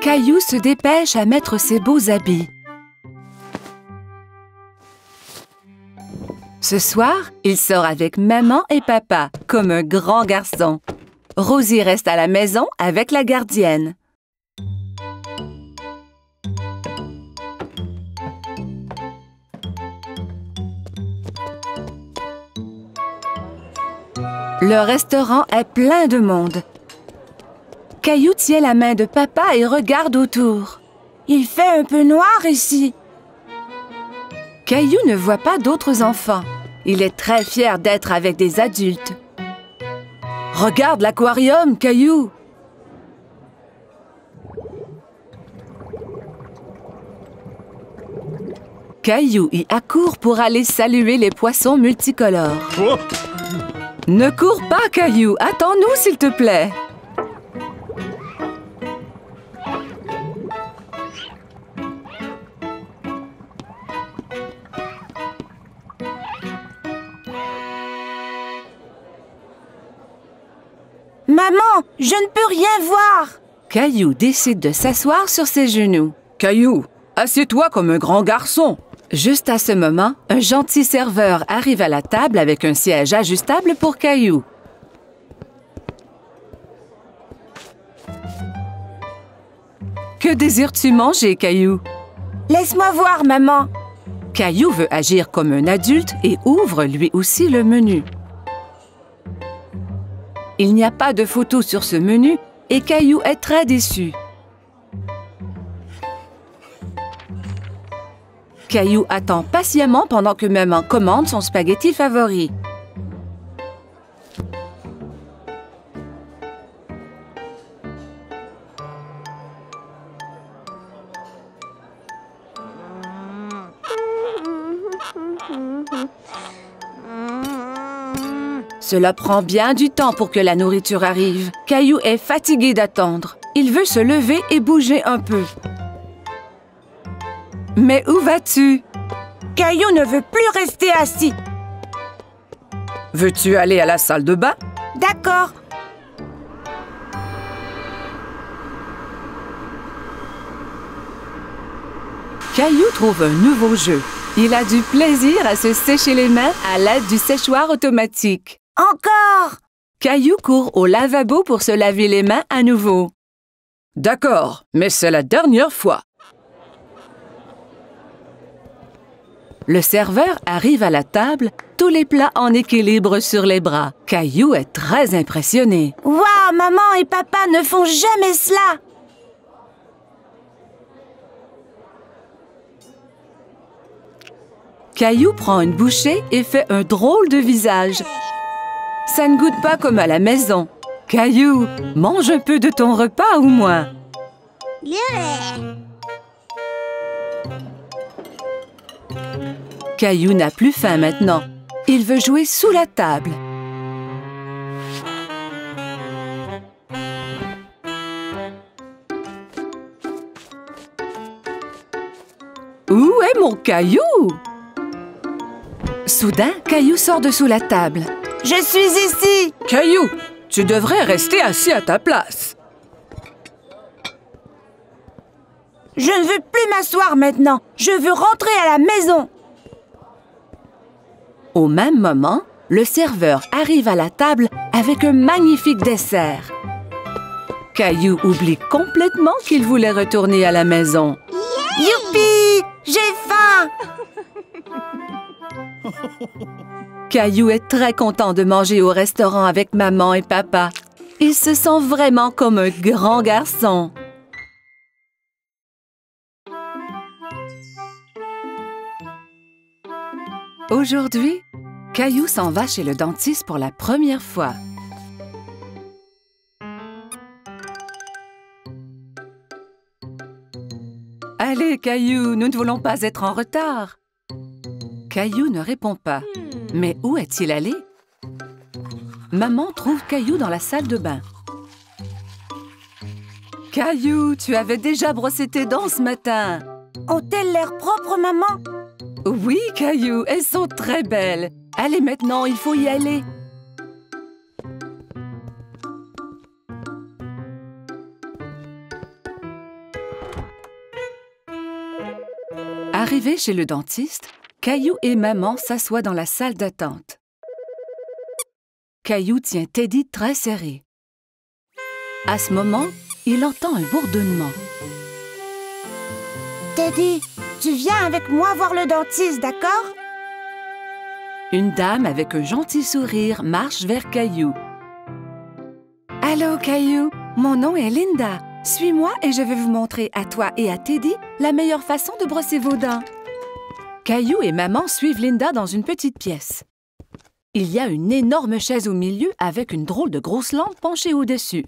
Caillou se dépêche à mettre ses beaux habits. Ce soir, il sort avec maman et papa, comme un grand garçon. Rosie reste à la maison avec la gardienne. Le restaurant est plein de monde. Caillou tient la main de papa et regarde autour. Il fait un peu noir ici. Caillou ne voit pas d'autres enfants. Il est très fier d'être avec des adultes. Regarde l'aquarium, Caillou! Caillou y accourt pour aller saluer les poissons multicolores. Oh! Ne cours pas, Caillou! Attends-nous, s'il te plaît! Maman, je ne peux rien voir. Caillou décide de s'asseoir sur ses genoux. Caillou, assieds-toi comme un grand garçon. Juste à ce moment, un gentil serveur arrive à la table avec un siège ajustable pour Caillou. Que désires-tu manger, Caillou? Laisse-moi voir, maman. Caillou veut agir comme un adulte et ouvre lui aussi le menu. Il n'y a pas de photo sur ce menu et Caillou est très déçu. Caillou attend patiemment pendant que maman commande son spaghetti favori. Cela prend bien du temps pour que la nourriture arrive. Caillou est fatigué d'attendre. Il veut se lever et bouger un peu. Mais où vas-tu? Caillou ne veut plus rester assis. Veux-tu aller à la salle de bain? D'accord. Caillou trouve un nouveau jeu. Il a du plaisir à se sécher les mains à l'aide du séchoir automatique. Encore! Caillou court au lavabo pour se laver les mains à nouveau. D'accord, mais c'est la dernière fois. Le serveur arrive à la table, tous les plats en équilibre sur les bras. Caillou est très impressionné. Waouh, maman et papa ne font jamais cela! Caillou prend une bouchée et fait un drôle de visage. Ça ne goûte pas comme à la maison. Caillou, mange un peu de ton repas au moins. Caillou n'a plus faim maintenant. Il veut jouer sous la table. Où est mon Caillou? Soudain, Caillou sort de sous la table. Je suis ici! Caillou, tu devrais rester assis à ta place. Je ne veux plus m'asseoir maintenant. Je veux rentrer à la maison. Au même moment, le serveur arrive à la table avec un magnifique dessert. Caillou oublie complètement qu'il voulait retourner à la maison. Youpi! J'ai faim! Caillou est très content de manger au restaurant avec maman et papa. Il se sent vraiment comme un grand garçon. Aujourd'hui, Caillou s'en va chez le dentiste pour la première fois. Allez, Caillou, nous ne voulons pas être en retard. Caillou ne répond pas. Mais où est-il allé? Maman trouve Caillou dans la salle de bain. Caillou, tu avais déjà brossé tes dents ce matin. Ont-elles l'air propres, maman? Oui, Caillou, elles sont très belles. Allez, maintenant, il faut y aller. Arrivés chez le dentiste, Caillou et Maman s'assoient dans la salle d'attente. Caillou tient Teddy très serré. À ce moment, il entend un bourdonnement. Teddy, tu viens avec moi voir le dentiste, d'accord? Une dame avec un gentil sourire marche vers Caillou. « Allô, Caillou, mon nom est Linda. Suis-moi et je vais vous montrer à toi et à Teddy la meilleure façon de brosser vos dents. » Caillou et Maman suivent Linda dans une petite pièce. Il y a une énorme chaise au milieu avec une drôle de grosse lampe penchée au-dessus.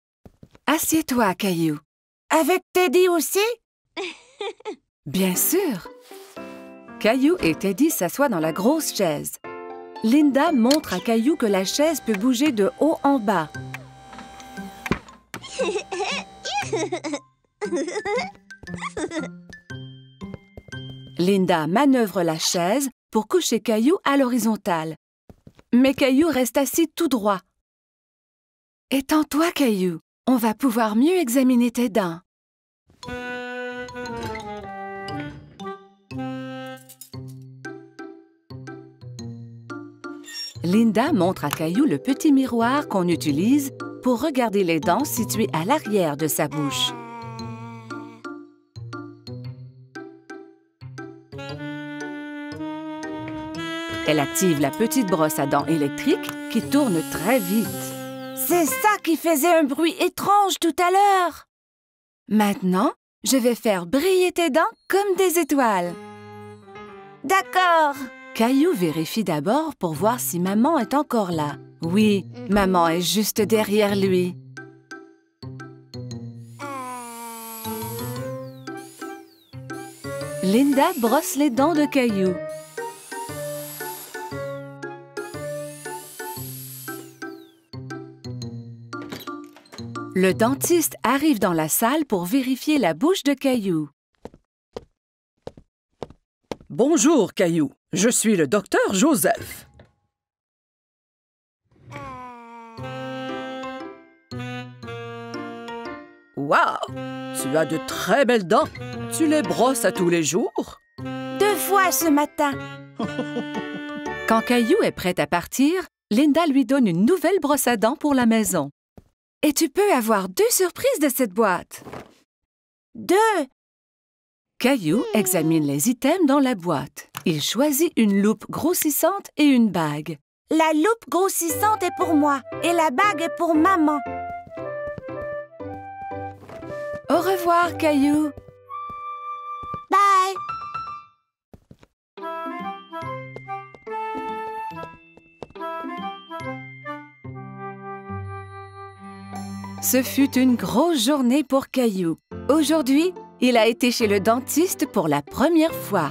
« Assieds-toi, Caillou. »« Avec Teddy aussi? » Bien sûr. Caillou et Teddy s'assoient dans la grosse chaise. Linda montre à Caillou que la chaise peut bouger de haut en bas. Linda manœuvre la chaise pour coucher Caillou à l'horizontale. Mais Caillou reste assis tout droit. « Étends-toi, Caillou. On va pouvoir mieux examiner tes dents. » Linda montre à Caillou le petit miroir qu'on utilise pour regarder les dents situées à l'arrière de sa bouche. Elle active la petite brosse à dents électrique qui tourne très vite. C'est ça qui faisait un bruit étrange tout à l'heure. Maintenant, je vais faire briller tes dents comme des étoiles. D'accord. Caillou vérifie d'abord pour voir si Maman est encore là. Oui, Maman est juste derrière lui. Linda brosse les dents de Caillou. Le dentiste arrive dans la salle pour vérifier la bouche de Caillou. Bonjour, Caillou. Je suis le docteur Joseph. Wow! Tu as de très belles dents. Tu les brosses à tous les jours? 2 fois ce matin. Quand Caillou est prêt à partir, Linda lui donne une nouvelle brosse à dents pour la maison. Et tu peux avoir 2 surprises de cette boîte. 2. Caillou examine les items dans la boîte. Il choisit une loupe grossissante et une bague. La loupe grossissante est pour moi et la bague est pour Maman. Au revoir, Caillou. Bye. Ce fut une grosse journée pour Caillou. Aujourd'hui, il a été chez le dentiste pour la première fois.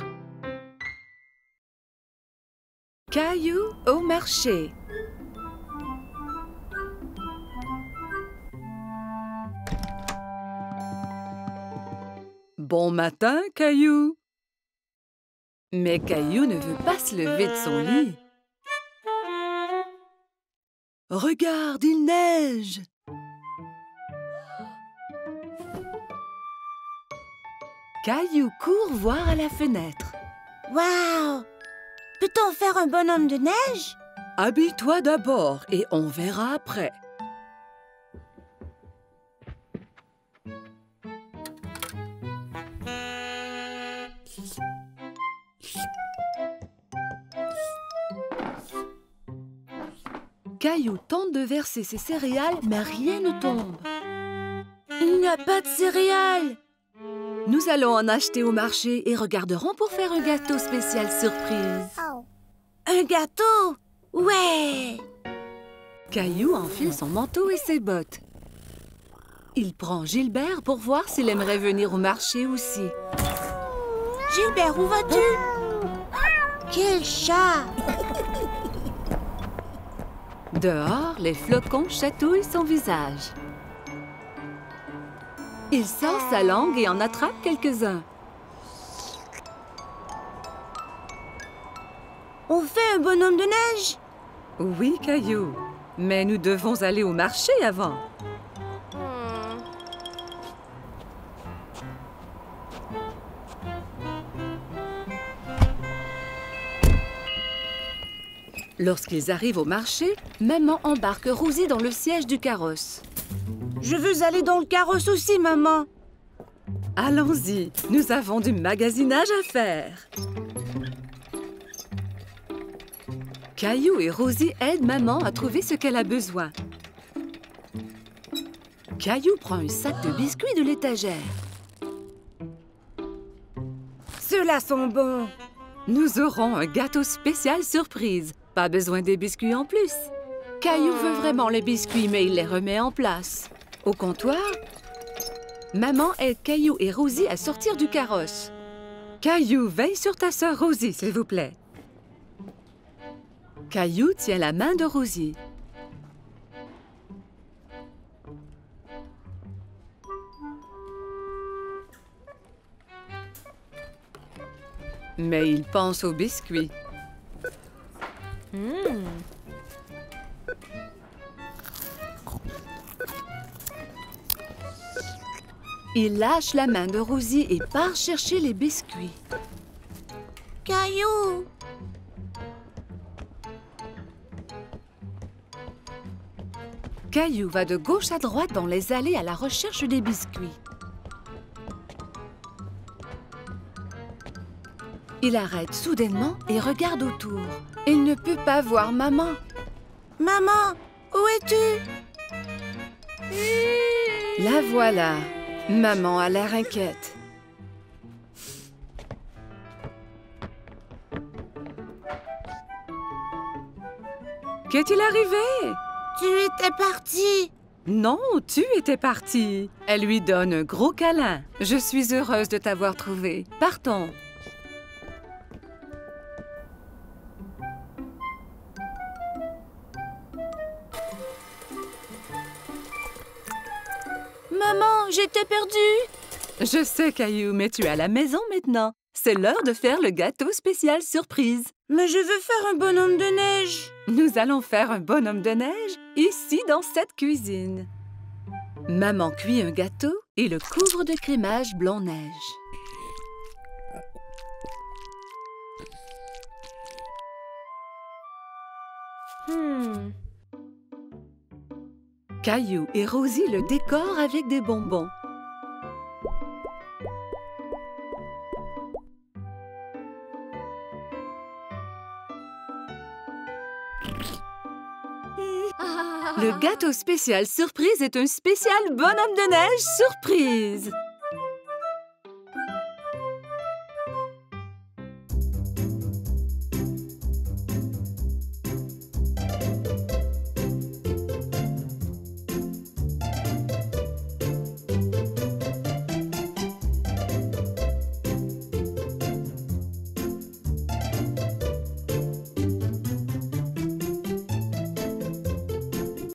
Caillou au marché. Bon matin, Caillou. Mais Caillou ne veut pas se lever de son lit. Regarde, il neige. Caillou court voir à la fenêtre. Wow! Peut-on faire un bonhomme de neige? Habille-toi d'abord et on verra après. Caillou tente de verser ses céréales, mais rien ne tombe. Il n'y a pas de céréales. Nous allons en acheter au marché et regarderons pour faire un gâteau spécial surprise. Un gâteau? Ouais! Caillou enfile son manteau et ses bottes. Il prend Gilbert pour voir s'il aimerait venir au marché aussi. Gilbert, où vas-tu? Quel chat! Dehors, les flocons chatouillent son visage. Il sort sa langue et en attrape quelques-uns. On fait un bonhomme de neige? Oui, Caillou, mais nous devons aller au marché avant. Lorsqu'ils arrivent au marché, maman embarque Rosie dans le siège du carrosse. Je veux aller dans le carrosse aussi, maman. Allons-y, nous avons du magasinage à faire. Caillou et Rosie aident maman à trouver ce qu'elle a besoin. Caillou prend un sac de biscuits de l'étagère. Ceux-là sont bons. Nous aurons un gâteau spécial surprise. Pas besoin des biscuits en plus. Caillou veut vraiment les biscuits, mais il les remet en place. Au comptoir, maman aide Caillou et Rosie à sortir du carrosse. Caillou, veille sur ta sœur Rosie, s'il vous plaît. Caillou tient la main de Rosie. Mais il pense aux biscuits. Il lâche la main de Rosie et part chercher les biscuits. Caillou. Caillou va de gauche à droite dans les allées à la recherche des biscuits. Il arrête soudainement et regarde autour. Il ne peut pas voir maman. Maman, où es-tu? La voilà. Maman a l'air inquiète. Qu'est-il arrivé? Tu étais partie. Non, tu étais partie. Elle lui donne un gros câlin. Je suis heureuse de t'avoir trouvé. Partons. Maman, j'étais perdue. Je sais, Caillou, mais tu es à la maison maintenant. C'est l'heure de faire le gâteau spécial surprise. Mais je veux faire un bonhomme de neige. Nous allons faire un bonhomme de neige ici dans cette cuisine. Maman cuit un gâteau et le couvre de crémage blanc-neige. Caillou et Rosie le décorent avec des bonbons. Le gâteau spécial surprise est un spécial bonhomme de neige surprise.